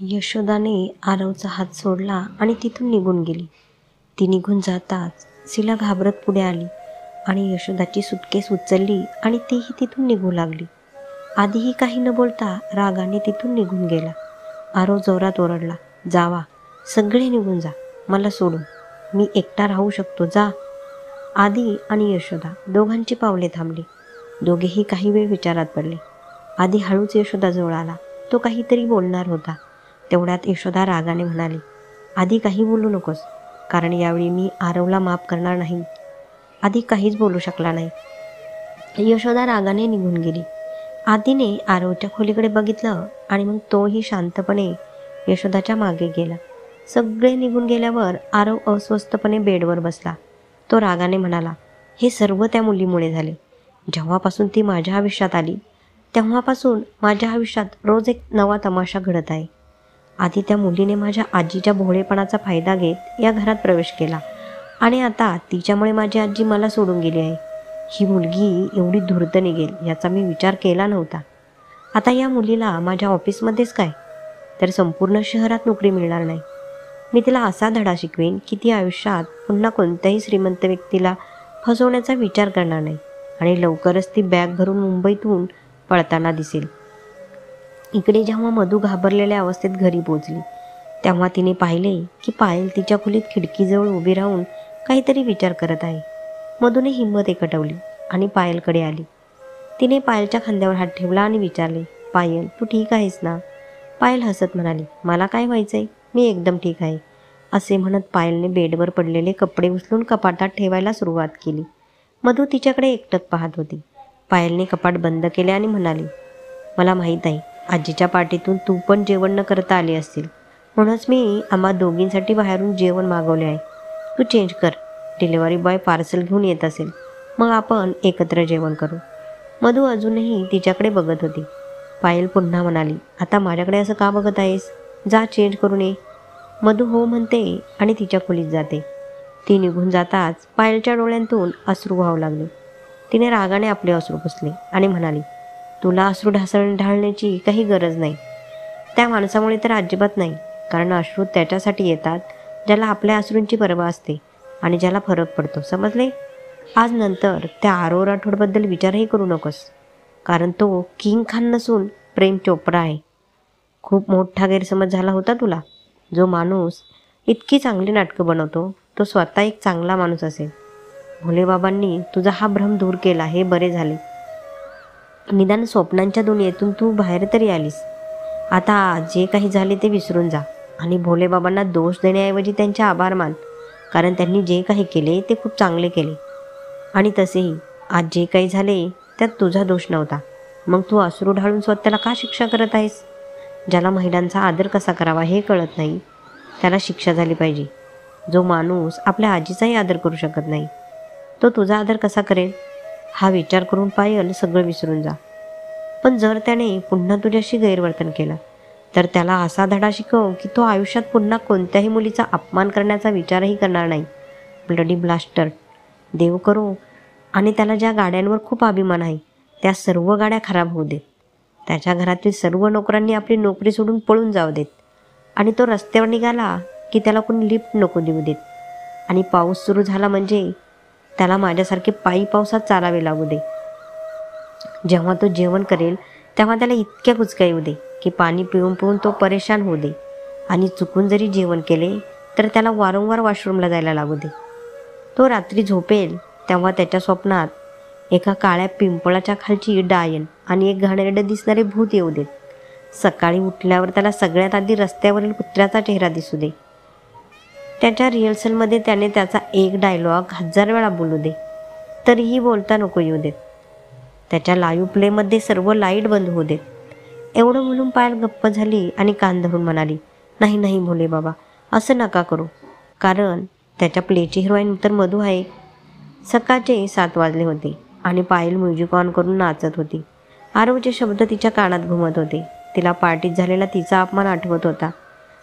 यशोदाने आरवचा हात सोडला आणि तिथून निघून गेली. ती निघून जाताच शीला घाबरत पुढे आली आणि यशोदाची सुटकेस उचलली आणि तीही तिथून निघू लागली. आधीही काही न बोलता रागाने तिथून निघून गेला. आरव जोरात ओरडला, जावा, सगळे निघून जा, मला सोडून, मी एकटा राहू शकतो, जा. आदी आणि यशोदा दोघांची पावले थांबली. दोघेही काही वेळ विचारात पडले. आधी हळूच यशोदाजवळ आला. तो काहीतरी बोलणार होता. तेवढ्यात यशोदा रागाने म्हणाली, आधी काही बोलू नकोस, कारण यावेळी मी आरवला माफ करणार नाही. आधी काहीच बोलू शकला नाही. यशोदा रागाने निघून गेली. आधीने आरवच्या खोलीकडे बघितलं आणि मग तोही शांतपणे यशोदाच्या मागे गेला. सगळे निघून गेल्यावर आरव अस्वस्थपणे बेडवर बसला. तो रागाने म्हणाला, हे सर्व त्या मुलीमुळे झाले. जेव्हापासून ती माझ्या आयुष्यात आली तेव्हापासून माझ्या आयुष्यात रोज एक नवा तमाशा घडत आहे. आधी त्या मुलीने माझ्या आजीच्या भोळेपणाचा फायदा घेत या घरात प्रवेश केला आणि आता तिच्यामुळे माझी आजी मला सोडून गेली आहे. ही मुलगी एवढी धूर्त निघेल याचा मी विचार केला नव्हता. आता या मुलीला माझ्या ऑफिसमध्येच काय, तर संपूर्ण शहरात नोकरी मिळणार नाही. मी तिला असा धडा शिकवेन की ती आयुष्यात पुन्हा कोणत्याही श्रीमंत व्यक्तीला फसवण्याचा विचार करणार नाही आणि लवकरच ती बॅग भरून मुंबईतून पळताना दिसेल. इकडे जेव्हा मधू घाबरलेल्या अवस्थेत घरी पोचली तेव्हा तिने पाहिले की पायल तिच्या खोलीत खिडकीजवळ उभी राहून काहीतरी विचार करत आहे. मधूने हिंमत एकवटली आणि पायलकडे आली. तिने पायलच्या खांद्यावर हात ठेवला आणि विचारले, पायल, तू ठीक आहेस ना? पायल हसत म्हणाली, मला काय व्हायचंय, मी एकदम ठीक आहे. असे म्हणत पायलने बेडवर पडलेले कपडे उचलून कपाटात ठेवायला सुरुवात केली. मधू तिच्याकडे एकटक पाहत होती. पायलने कपाट बंद केले आणि म्हणाली, मला माहीत आहे आजीच्या पार्टीतून तू पण जेवण न करता आली असतील, म्हणूनच मी आम्हा दोघींसाठी बाहेरून जेवण मागवले आहे. तू चेंज कर, डिलिव्हरी बॉय पार्सल घेऊन येत असेल, मग आपण एकत्र जेवण करू. मधू अजूनही तिच्याकडे बघत होती. पायल पुन्हा म्हणाली, आता माझ्याकडे असं का बघत आहेस, जा चेंज करून ये. मधू हो म्हणते आणि तिच्या खोलीत जाते. ती निघून जाताच पायलच्या डोळ्यांतून अश्रू वाहू लागले. तिने रागाने आपले अश्रू पुसले आणि म्हणाली, तुला अश्रू ढाळण्याची काही गरज नाही. त्या माणसामुळे तर अजिबात नाही, कारण अश्रू त्याच्यासाठी येतात ज्याला आपल्या अश्रूंची पर्वा असते आणि ज्याला फरक पडतो, समजले? आज नंतर त्या आरव राठोडबद्दल विचारही करू नकोस, कारण तो किंग खान नसून प्रेम चोप्रा आहे. खूप मोठा गैरसमज झाला होता तुला. जो माणूस इतकी चांगली नाटकं बनवतो तो स्वतः एक चांगला माणूस असेल. भोलेबाबांनी तुझा हा भ्रम दूर केला, हे बरे झाले. निदान स्वप्नांच्या दुनियेतून तू बाहेर तरी आलीस. आता जे काही झाले ते विसरून जा आणि भोलेबाबांना दोष देण्याऐवजी त्यांचे आभार मान, कारण त्यांनी जे काही केले ते खूप चांगले केले. आणि तसेही आज जे काही झाले त्यात तुझा दोष नव्हता. मग तू अश्रू ढाळून स्वतःला का शिक्षा करत आहेस? ज्याला महिलांचा आदर कसा करावा हे कळत नाही त्याला शिक्षा झाली पाहिजे. जो माणूस आपल्या आजीचाही आदर करू शकत नाही तो तुझा आदर कसा करेल? हा विचार करून पायल सगळं विसरून जा. पण जर त्याने पुन्हा तुझ्याशी गैरवर्तन केलं तर त्याला असा धडा शिकव की तो आयुष्यात पुन्हा कोणत्याही मुलीचा अपमान करण्याचा विचारही करणार नाही. ब्लडी ब्लास्टर, देव करो आणि त्याला ज्या गाड्यांवर खूप अभिमान आहे त्या सर्व गाड्या खराब होऊ देत. त्याच्या घरातील सर्व नोकरांनी आपली नोकरी सोडून पळून जाऊ देत आणि तो रस्त्यावर निघाला की त्याला कोणी लिफ्ट नको देऊ देत. आणि पाऊस सुरू झाला म्हणजे त्याला माझ्यासारखे पायी पावसात चालावे लागू दे. जेव्हा तो जेवण करेल तेव्हा त्याला इतक्या कुचक्या येऊ दे की पाणी पिऊन पिऊन तो परेशान होऊ दे. आणि चुकून जरी जेवण केले तर त्याला वारंवार वॉशरूमला जायला लागू दे. तो रात्री झोपेल तेव्हा त्याच्या स्वप्नात एका काळ्या पिंपळाच्या खालची डायन आणि एक घाणेरडे दिसणारे भूत येऊ देत. सकाळी उठल्यावर त्याला सगळ्यात आधी रस्त्यावरील कुत्र्याचा चेहरा दिसू दे. त्याच्या रिहर्सलमध्ये त्याने त्याचा एक डायलॉग 1000 वेळा बोलू दे, तरीही बोलता नको येऊ देत. त्याच्या लाईव्ह प्लेमध्ये सर्व लाईट बंद होऊ देत. एवढं बोलून पायल गप्प झाली आणि कान धरून म्हणाली, नाही नाही भोले बाबा, असं नका करू, कारण त्याच्या प्लेची हिरोईन तर मधू आहे. सकाळचे 7 वाजले होते आणि पायल म्युझिक ऑन करून नाचत होती. आरवचे शब्द तिच्या कानात घुमत होते. तिला पार्टीत झालेला तिचा अपमान आठवत होता.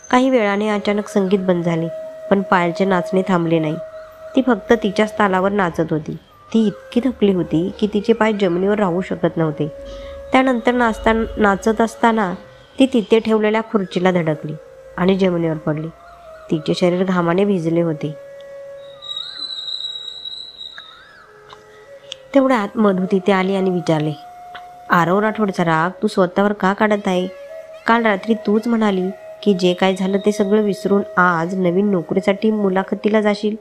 काही वेळाने अचानक संगीत बंद झाले, पण पायलचे नाचणे थांबले नाही. ती फक्त तिच्याच तालावर नाचत होती. ती इतकी थकली होती की तिचे पाय जमिनीवर राहू शकत नव्हते. त्यानंतर नाचत असताना ती तिथे ठेवलेल्या खुर्चीला धडकली आणि जमिनीवर पडली. तिचे शरीर घामाने भिजले होते. तेवढ्यात मधू तिथे आली आणि विचारले, आरव राठोडचा राग तू स्वतःवर का काढत आहे? काल रात्री तूच म्हणाली की जे काय झालं ते सगळं विसरून आज नवीन नोकरीसाठी मुलाखतीला जाशील.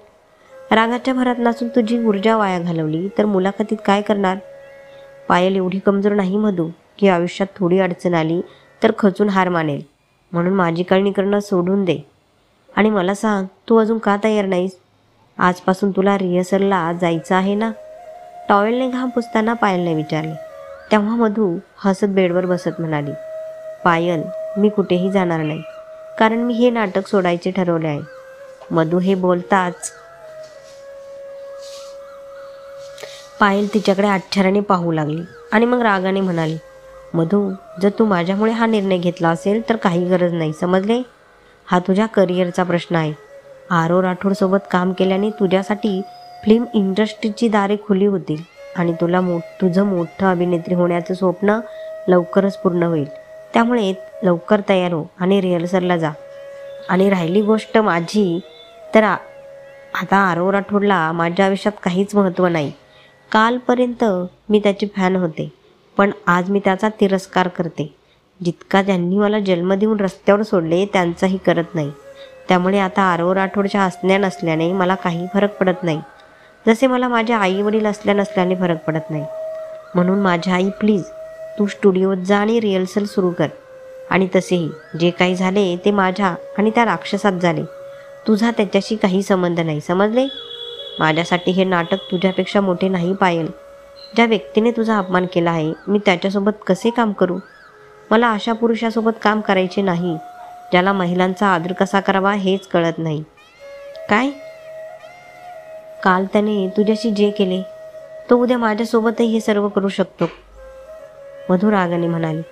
रागाच्या भरात नासून तुझी ऊर्जा वाया घालवली तर मुलाखतीत काय करणार? पायल एवढी कमजोर नाही मधू की आयुष्यात थोडी अडचण आली तर खचून हार मानेल. म्हणून माझी काळणी करणं सोडून दे आणि मला सांग, तू अजून का तयार नाहीस? आजपासून तुला रिहर्सलला जायचं आहे ना? टॉवेलने घाम पुसताना पायलने विचारले. तेव्हा मधू हसत बेडवर बसत म्हणाली, पायल, मी कुठेही जाणार नाही, कारण मी हे नाटक सोडायचे ठरवले आहे. मधू हे बोलताच पायल तिच्याकडे आश्चर्याने पाहू लागली आणि मग रागाने म्हणाली, मधू, जर तू माझ्यामुळे हा निर्णय घेतला असेल तर काही गरज नाही, समजले? हा तुझ्या करिअरचा प्रश्न आहे. आरव राठोडसोबत काम केल्याने तुझ्यासाठी फिल्म इंडस्ट्रीची दारे खुली होतील आणि तुला तुझं मोठं अभिनेत्री होण्याचं स्वप्न लवकरच पूर्ण होईल. त्यामुळे लवकर तयार हो आणि रिहर्सलला जा. आणि राहिली गोष्ट माझी, तर आता आरव राठोडला माझ्या आयुष्यात काहीच महत्त्व नाही. कालपर्यंत मी त्याची फॅन होते, पण आज मी त्याचा तिरस्कार करते. जितका त्यांनी मला जन्म देऊन रस्त्यावर सोडले त्यांचाही करत नाही. त्यामुळे आता आरव राठोडच्या असण्या नसल्याने मला काही फरक पडत नाही, जसे मला माझ्या आई वडील असल्या नसल्याने फरक पडत नाही. म्हणून माझ्या आई, प्लीज तू स्टुडिओत जा आणि रिहर्सल सुरू कर. आणि तसेही जे काही झाले ते माझ्या आणि त्या राक्षसात झाले. तुझा त्याच्याशी काही संबंध नाही, समजले? माझ्यासाठी हे नाटक तुझ्यापेक्षा मोठे नाही पायल. ज्या व्यक्तीने तुझा अपमान केला आहे मी त्याच्यासोबत कसे काम करू? मला अशा पुरुषासोबत काम करायचे नाही ज्याला महिलांचा आदर कसा करावा हेच कळत नाही. काय? काल त्याने तुझ्याशी जे केले तो उद्या माझ्यासोबतही हे सर्व करू शकतो, मधू रागाने म्हणाली.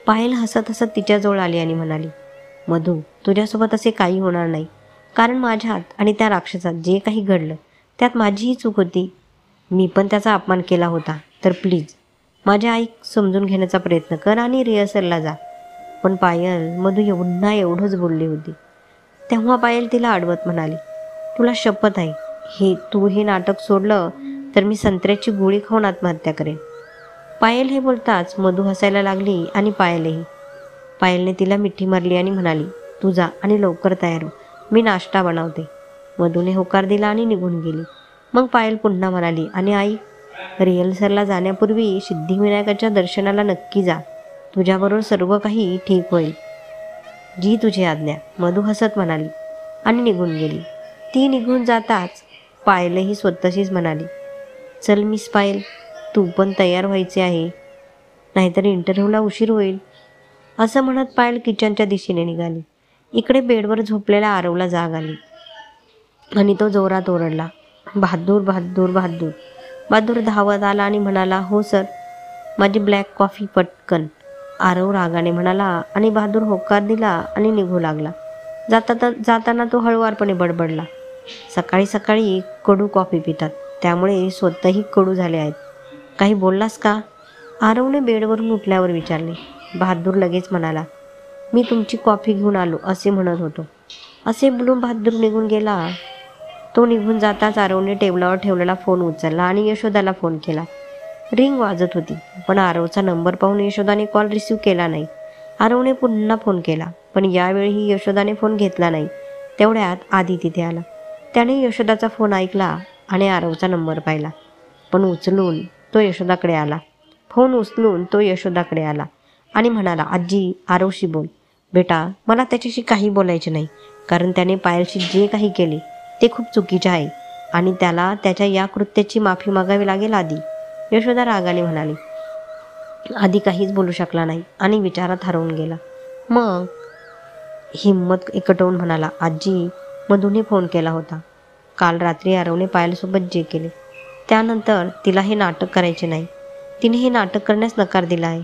पायल हसत हसत तिच्याजवळ आली आणि म्हणाली, मधू, तुझ्यासोबत असे काही होणार नाही, कारण माझ्यात आणि त्या राक्षसात जे काही घडलं त्यात माझीही चूक होती. मी पण त्याचा अपमान केला होता. तर प्लीज माझ्या आई समजून घेण्याचा प्रयत्न कर आणि रिहर्सलला जा. पण पायल, मधू एवढंच बोलली होती. तेव्हा पायल तिला अडवत म्हणाली, तुला शपथ आहे, तू हे नाटक सोडलं तर मी संत्र्याची गोळी खाऊन आत्महत्या करेन. पायल हे बोलताच मधू हसायला लागली आणि पायलही. पायलने तिला मिठी मारली आणि म्हणाली, तू जा आणि लवकर तयार हो, मी नाश्ता बनवते. मधूने होकार दिला आणि निघून गेली. मग पायल पुन्हा म्हणाली, आणि आई, रिहर्सलला जाण्यापूर्वी सिद्धिविनायकाच्या दर्शनाला नक्की जा. तुझ्याबरोबर सर्व काही ठीक होईल. जी तुझी आज्ञा, मधू हसत म्हणाली आणि निघून गेली. ती निघून जाताच पायलही स्वतःशीच म्हणाली, चल मिस पायल, तू पण तयार व्हायचे आहे, नाहीतर इंटरव्ह्यूला उशीर होईल. असं म्हणत पायल किचनच्या दिशेने निघाली. इकडे बेडवर झोपलेल्या आरवला जाग आली आणि तो जोरात ओरडला, बहादूर बहादूर बहादूर. बहादूर धावत आला आणि म्हणाला, हो सर, माझी ब्लॅक कॉफी पटकन. आरव रागाने म्हणाला आणि बहादूर होकार दिला आणि निघू लागला. जाताना तो हळुवारपणे बडबडला, सकाळी सकाळी कडू कॉफी पितात, त्यामुळे स्वतःही कडू झाले आहेत. काही बोललास का? आरवने बेडवरून उठल्यावर विचारले. बहादूर लगेच म्हणाला, मी तुमची कॉफी घेऊन आलो असे म्हणत होतो. असे बोलून बहादूर निघून गेला. तो निघून जाताच आरवने टेबलावर ठेवलेला फोन उचलला आणि यशोदाला फोन केला. रिंग वाजत होती, पण आरवचा नंबर पाहून यशोदाने कॉल रिसीव्ह केला नाही. आरवने पुन्हा फोन केला, पण यावेळीही यशोदाने फोन घेतला नाही. तेवढ्यात आधी तिथे आला. त्याने यशोदाचा फोन ऐकला आणि आरवचा नंबर पाहिला, पण फोन उचलून तो यशोदाकडे आला आणि म्हणाला, आजी, आरवशी बोल. बेटा, मला त्याच्याशी काही बोलायचे नाही, कारण त्याने पायलशी जे काही केले ते खूप चुकीचे आहे आणि त्याला त्याच्या या कृत्याची माफी मागावी लागेल आधी, यशोदा रागाने म्हणाली. आधी काहीच बोलू शकला नाही आणि विचारात हरवून गेला. मग हिम्मत एकवटून म्हणाला, आजी, मधूने फोन केला होता. काल रात्री आरवने पायलसोबत जे केले त्यानंतर तिला हे नाटक करायचे नाही. तिने हे नाटक करण्यास नकार दिला आहे.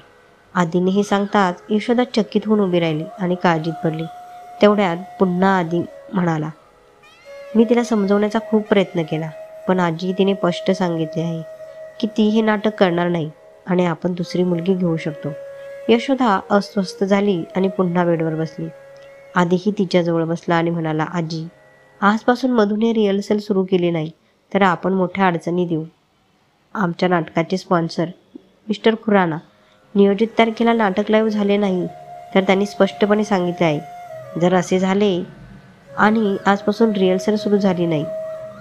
आधीने हे सांगताच यशोदा चकित होऊन उभी राहिली आणि काळजीत पडली. तेवढ्यात पुन्हा आधी म्हणाला, मी तिला समजवण्याचा खूप प्रयत्न केला, पण आजी, तिने स्पष्ट सांगितले आहे की ती हे नाटक करणार नाही आणि आपण दुसरी मुलगी घेऊ शकतो. यशोदा अस्वस्थ झाली आणि पुन्हा बेडवर बसली. आधीही तिच्याजवळ बसला आणि म्हणाला, आजी, आजपासून मधूने रिहर्सल सुरू केली नाही तर आपण मोठ्या अडचणी देऊ. आमच्या नाटकाचे स्पॉन्सर मिस्टर खुराना नियोजित तारखेला नाटक लाईव्ह झाले नाही तर त्यांनी स्पष्टपणे सांगितले आहे, जर असे झाले आणि आजपासून रिहर्सल सुरू झाली नाही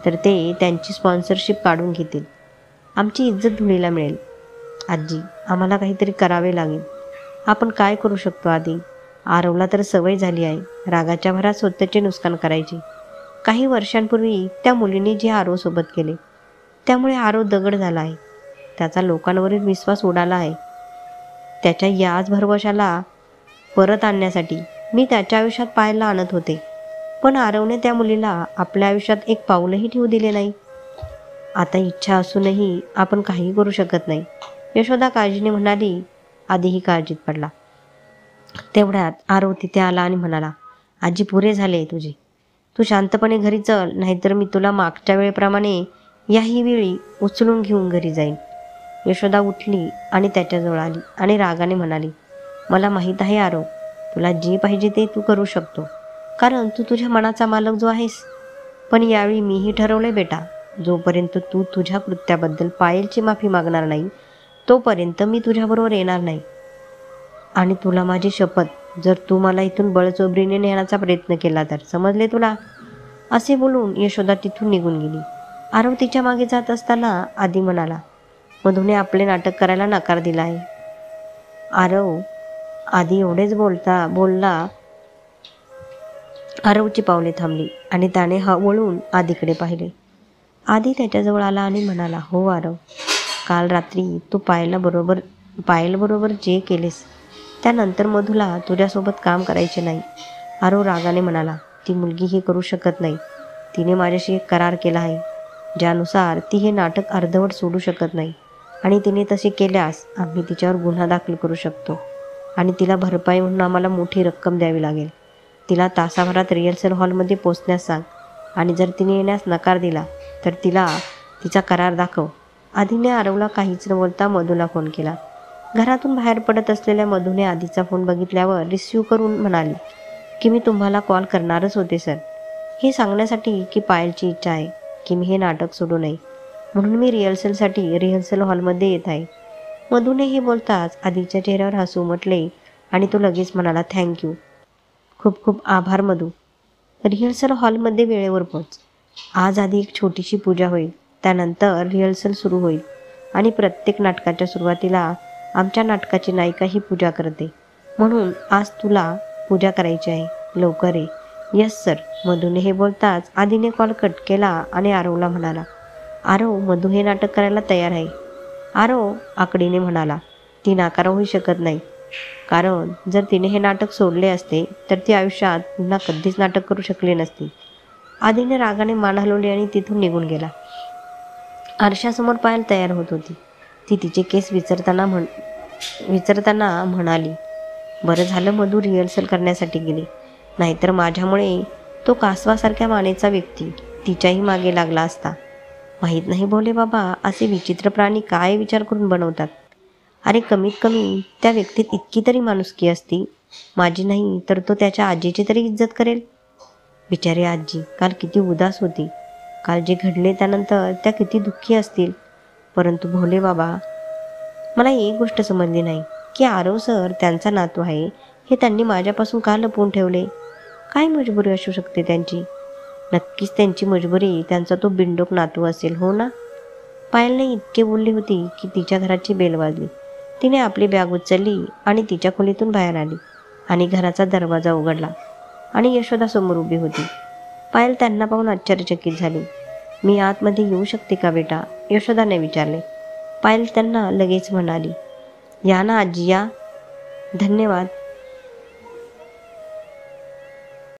तर ते त्यांची स्पॉन्सरशिप काढून घेतील. आमची इज्जत धुळीला मिळेल. आजी, आम्हाला काहीतरी करावे लागेल. आपण काय करू शकतो आधी? आरवला तर सवय झाली आहे रागाच्या भरात स्वतःचे नुकसान करायची. काही वर्षांपूर्वी त्या मुलीने जे आरवसोबत केले त्यामुळे आरव दगड झाला आहे. त्याचा लोकांवरील विश्वास उडाला आहे. त्याच्या याच भरवशाला परत आणण्यासाठी मी त्याच्या आयुष्यात पाहायला आणत होते, पण आरवने त्या मुलीला आपल्या आयुष्यात एक पाऊलही ठेवू दिले नाही. आता इच्छा असूनही आपण काही करू शकत नाही, यशोदा काळजीने म्हणाली. आधीही काळजीत पडला. तेवढ्यात आरव तिथे आला आणि म्हणाला, आजी, पुरे झाले तुझे. तू शांतपणे घरी चल, नाहीतर मी तुला मागच्या वेळेप्रमाणे याही वेळी उचलून घेऊन घरी जाईन. यशोदा उठली आणि त्याच्याजवळ आली आणि रागाने म्हणाली, मला माहीत आहे आरव, तुला जे पाहिजे ते तू करू शकतो, कारण तू तुझ्या मनाचा मालक जो आहेस. पण यावेळी मीही ठरवले बेटा, जोपर्यंत तू तुझ्या कृत्याबद्दल पायलची माफी मागणार नाही तोपर्यंत मी तुझ्याबरोबर येणार नाही. आणि तुला माझी शपथ, जर तू मला इथून बळजबरीने नेण्याचा प्रयत्न केला तर, समजले तुला? असे बोलून यशोदा तिथून निघून गेली. आरव तिच्या मागे जात असताना आधी म्हणाला, मधूने आपले नाटक करायला नकार दिला आहे. आरव आधी एवढेच बोलला. आरवची पावले थांबली आणि त्याने वळून आधीकडे पाहिले. आधी त्याच्याजवळ आला आणि म्हणाला, हो आरव, काल रात्री तू पायलबरोबर जे केलेस त्यानंतर मधूला तुझ्यासोबत काम करायचे नाही. आरव रागाने म्हणाला, ती मुलगी हे करू शकत नाही. तिने माझ्याशी एक करार केला आहे ज्यानुसार ती हे नाटक अर्धवट सोडू शकत नाही, आणि तिने तसे केल्यास आम्ही तिच्यावर गुन्हा दाखल करू शकतो आणि तिला भरपाई म्हणून आम्हाला मोठी रक्कम द्यावी लागेल. तिला तासाभरात रिहर्सल हॉलमध्ये पोचण्यास सांग, आणि जर तिने येण्यास नकार दिला तर तिला तिचा करार दाखव. आधीने आरवला काहीच न बोलता मधूला फोन केला. घरातून बाहेर पडत असलेल्या मधूने आधीचा फोन बघितल्यावर रिसीव्ह करून म्हणाली की मी तुम्हाला कॉल करणारच होते सर, हे सांगण्यासाठी की पायलची इच्छा आहे की मी हे नाटक सोडू नये, म्हणून मी रिहर्सल हॉलमध्ये येत आहे. मधूने हे बोलताच आधीच्या चेहऱ्यावर हसू उमटले आणि तो लगेच म्हणाला, थँक्यू, खूप खूप आभार मधू. रिहर्सल हॉलमध्ये वेळेवर पोच. आज आधी एक छोटीशी पूजा होईल, त्यानंतर रिहर्सल सुरू होईल आणि प्रत्येक नाटकाच्या सुरुवातीला आमच्या नाटकाची नायिका ही पूजा करते, म्हणून आज तुला पूजा करायची आहे, लवकर ये. Yes sir. मधूने हे बोलताच आधीने कॉल कट केला आणि आरवला म्हणाला, आरव, मधू हे नाटक करायला तयार आहे. आरव आकडीने म्हणाला, ती नाकारावू शकत नाही, कारण जर तिने हे नाटक सोडले असते तर ती आयुष्यात पुन्हा कधीच नाटक करू शकली नसती. आधीने रागाने मान हलवली आणि तिथून निघून गेला. आरशासमोर पायल तयार होत होती. ती तिचे केस विचारताना म्हणाली, बरं झालं मधू रिहर्सल करण्यासाठी गेली, नाहीतर माझ्यामुळे तो कासवासारख्या मानेचा व्यक्ती तिच्याही मागे लागला असता. माहीत नाही भोले बाबा, असे विचित्र प्राणी काय विचार करून बनवतात. अरे, कमीत कमी त्या व्यक्तीत इतकी तरी माणुसकी असती. माझी नाही तर तो त्याच्या आजीची तरी इज्जत करेल. बिचारी आजी काल किती उदास होती. काल जे घडले त्यानंतर त्या किती दुःखी असतील. परंतु भोले बाबा, मला एक गोष्ट समजली नाही की आरव सर त्यांचा नातू आहे हे त्यांनी माझ्यापासून का लपवून ठेवले. काय मजबुरी असू शकते त्यांची? नक्कीच त्यांची मजबुरी त्यांचा तो बिंडोक नातू असेल, हो ना? पायलने इतके बोलली होती की तिच्या घराची बेल वाजली. तिने आपली बॅग उचलली आणि तिच्या खोलीतून बाहेर आली आणि घराचा दरवाजा उघडला आणि यशोदा समोर उभी होती. पायल त्यांना पाहून आश्चर्यचकित झाली. मी आतमध्ये येऊ शकते का बेटा? यशोदाने विचारले. पायल त्यांना लगेच म्हणाली, या ना आजी या. धन्यवाद.